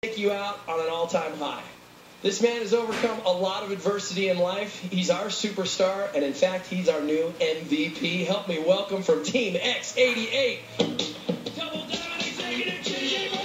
Take you out on an all-time high. This man has overcome a lot of adversity in life. He's our superstar, and in fact, he's our new MVP. Help me welcome from Team X88, Double Diamond Executive J.J. Birden!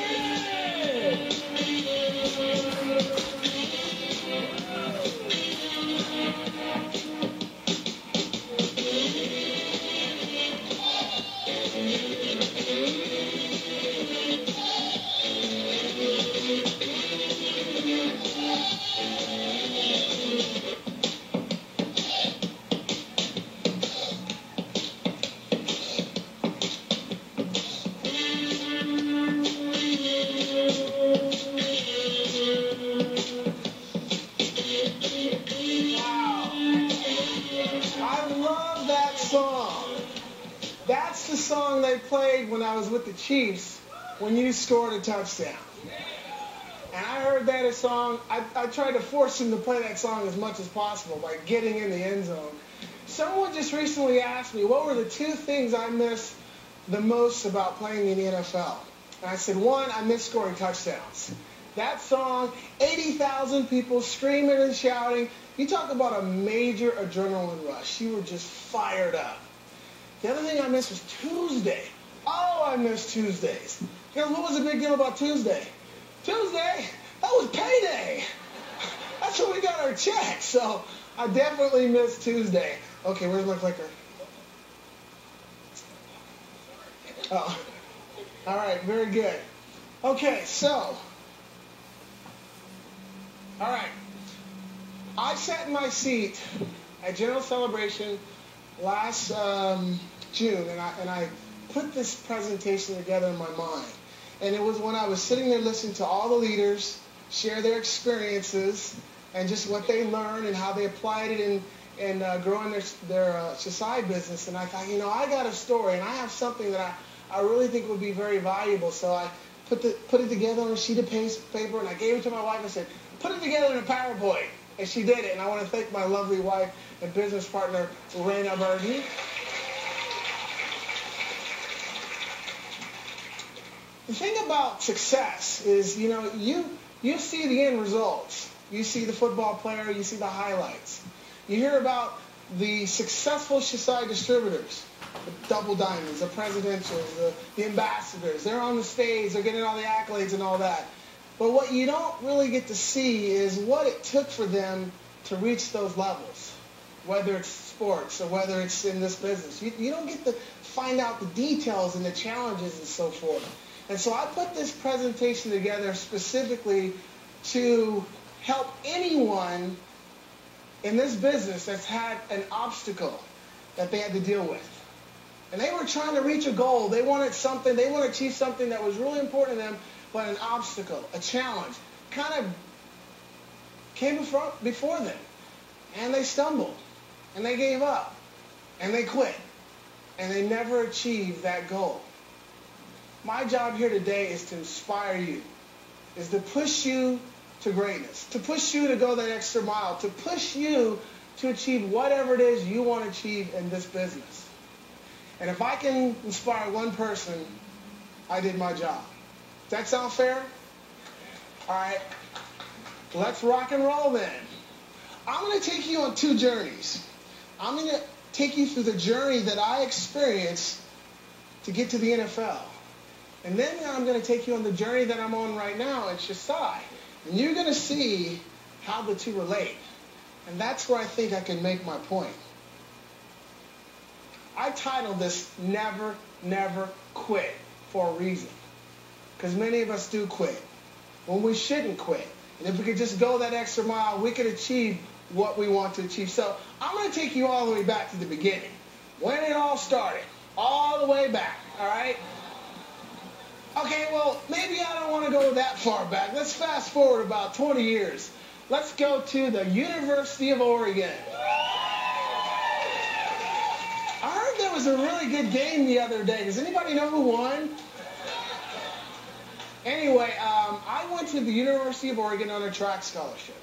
That's the song they played when I was with the Chiefs when you scored a touchdown. And I heard that song. I tried to force him to play that song as much as possible by getting in the end zone. Someone just recently asked me, what were the two things I miss the most about playing in the NFL? And I said, one, I miss scoring touchdowns. That song, 80,000 people screaming and shouting. You talk about a major adrenaline rush. You were just fired up. The other thing I missed was Tuesday. Oh, I miss Tuesdays. Because what was the big deal about Tuesday? Tuesday, that was payday. That's when we got our check. So I definitely miss Tuesday. Okay, where's my clicker? Oh, all right, very good. Okay, so, all right. I sat in my seat at General Celebration last June, and I put this presentation together in my mind. And it was when I was sitting there listening to all the leaders share their experiences and just what they learned and how they applied it in growing their society business. And I thought, you know, I got a story, and I have something that I really think would be very valuable. So I put it together on a sheet of paper, and I gave it to my wife and said, put it together in a PowerPoint. And she did it. And I want to thank my lovely wife and business partner, Birden. The thing about success is, you know, you see the end results. You see the football player, you see the highlights. You hear about the successful society distributors, the double diamonds, the presidentials, the ambassadors. They're on the stage, they're getting all the accolades and all that. But what you don't really get to see is what it took for them to reach those levels, whether it's sports or whether it's in this business. You don't get to find out the details and the challenges and so forth. And so I put this presentation together specifically to help anyone in this business that's had an obstacle that they had to deal with. And they were trying to reach a goal. They wanted something. They wanted to achieve something that was really important to them, but an obstacle, a challenge, kind of came before them. And they stumbled. And they gave up. And they quit. And they never achieved that goal. My job here today is to inspire you, is to push you to greatness, to push you to go that extra mile, to push you to achieve whatever it is you want to achieve in this business. And if I can inspire one person, I did my job. Does that sound fair? All right. Let's rock and roll then. I'm going to take you on two journeys. I'm going to take you through the journey that I experienced to get to the NFL. And then I'm going to take you on the journey that I'm on right now at Shasai. And you're going to see how the two relate. And that's where I think I can make my point. I titled this Never, Never Quit for a reason. Because many of us do quit when we shouldn't quit. And if we could just go that extra mile, we could achieve what we want to achieve. So I'm going to take you all the way back to the beginning, when it all started, all the way back, all right? Okay, well, maybe I don't want to go that far back. Let's fast forward about 20 years. Let's go to the University of Oregon. I heard there was a really good game the other day. Does anybody know who won? Anyway, I went to the University of Oregon on a track scholarship.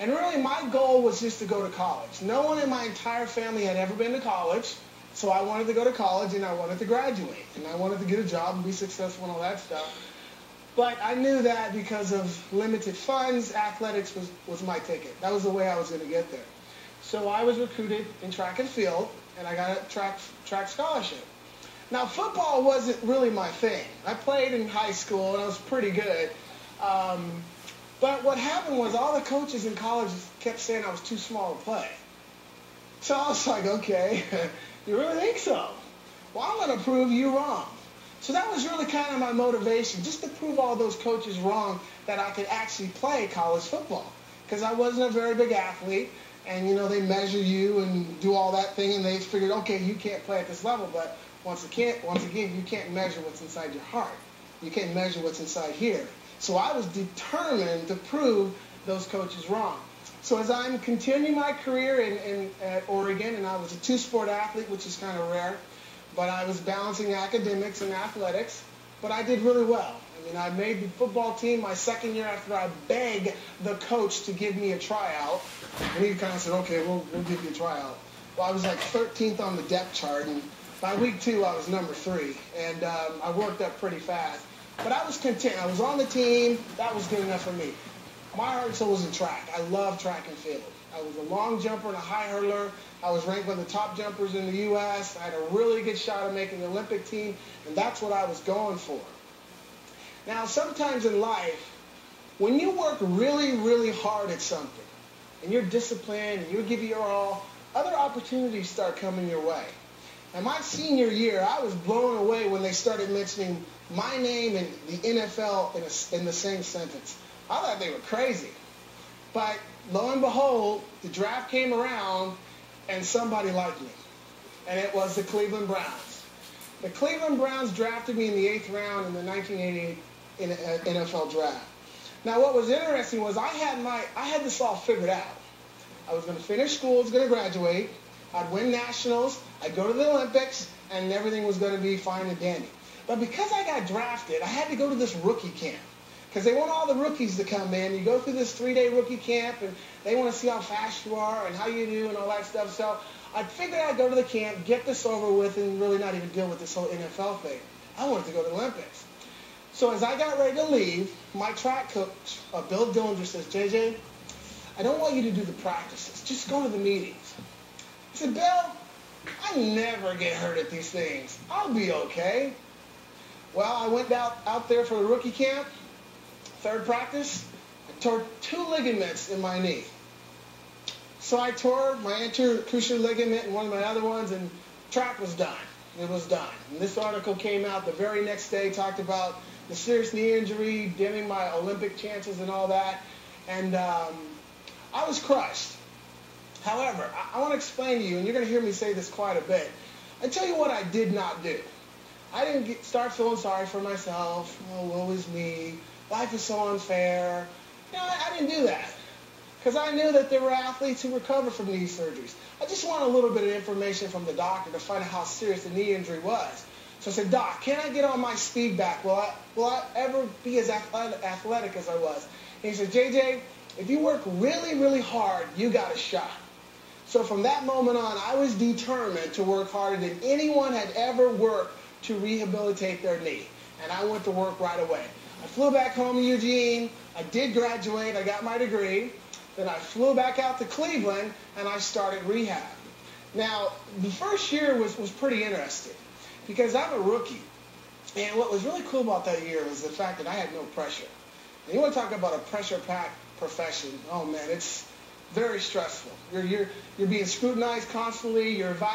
And really, my goal was just to go to college. No one in my entire family had ever been to college. So I wanted to go to college, and I wanted to graduate, and I wanted to get a job and be successful and all that stuff. But I knew that because of limited funds, athletics was my ticket. That was the way I was going to get there. So I was recruited in track and field, and I got a track scholarship. Now, football wasn't really my thing. I played in high school, and I was pretty good. But what happened was all the coaches in college kept saying I was too small to play. So I was like, okay, you really think so? Well, I'm going to prove you wrong. So that was really kind of my motivation, just to prove all those coaches wrong that I could actually play college football. Because I wasn't a very big athlete, and, you know, they measure you and do all that thing, and they figured, okay, you can't play at this level, but once again, you can't measure what's inside your heart. You can't measure what's inside here. So I was determined to prove those coaches wrong. So as I'm continuing my career at Oregon, and I was a two-sport athlete, which is kind of rare, but I was balancing academics and athletics, but I did really well. I mean, I made the football team my second year after I begged the coach to give me a tryout. And he kind of said, okay, we'll give you a tryout. Well, I was like 13th on the depth chart, and by week 2, I was number 3. And I worked up pretty fast. But I was content. I was on the team. That was good enough for me. My heart and soul was in track. I love track and field. I was a long jumper and a high hurdler. I was ranked one of the top jumpers in the U.S. I had a really good shot at making the Olympic team, and that's what I was going for. Now, sometimes in life, when you work really, really hard at something, and you're disciplined, and you give it your all, other opportunities start coming your way. And my senior year, I was blown away when they started mentioning my name and the NFL in the same sentence. I thought they were crazy. But lo and behold, the draft came around, and somebody liked me. And it was the Cleveland Browns. The Cleveland Browns drafted me in the 8th round in the 1988 NFL draft. Now, what was interesting was I had this all figured out. I was going to finish school, I was going to graduate, I'd win nationals, I'd go to the Olympics, and everything was going to be fine and dandy. But because I got drafted, I had to go to this rookie camp. Because they want all the rookies to come in. You go through this 3-day rookie camp, and they want to see how fast you are and how you do and all that stuff. So I figured I'd go to the camp, get this over with, and really not even deal with this whole NFL thing. I wanted to go to the Olympics. So as I got ready to leave, my track coach, Bill Dillinger, says, JJ, I don't want you to do the practices. Just go to the meetings. I said, Bill, I never get hurt at these things. I'll be okay. Well, I went out there for the rookie camp. Third practice, I tore 2 ligaments in my knee. So I tore my anterior cruciate ligament and one of my other ones, and track was done. It was done. And this article came out the very next day, talked about the serious knee injury, dimming my Olympic chances and all that. And I was crushed. However, I want to explain to you, and you're going to hear me say this quite a bit. I tell you what I did not do. I didn't start feeling sorry for myself. Oh, woe is me. Life is so unfair. You know, I didn't do that. Because I knew that there were athletes who recovered from knee surgeries. I just wanted a little bit of information from the doctor to find out how serious the knee injury was. So I said, Doc, can I get on my speed back? Will I ever be as athletic as I was? And he said, JJ, if you work really, really hard, you got a shot. So from that moment on, I was determined to work harder than anyone had ever worked to rehabilitate their knee. And I went to work right away. I flew back home to Eugene. I did graduate. I got my degree. Then I flew back out to Cleveland, and I started rehab. Now, the first year was pretty interesting because I'm a rookie. And what was really cool about that year was the fact that I had no pressure. And you want to talk about a pressure-packed profession. Oh, man, it's very stressful. You're being scrutinized constantly. You're evaluated.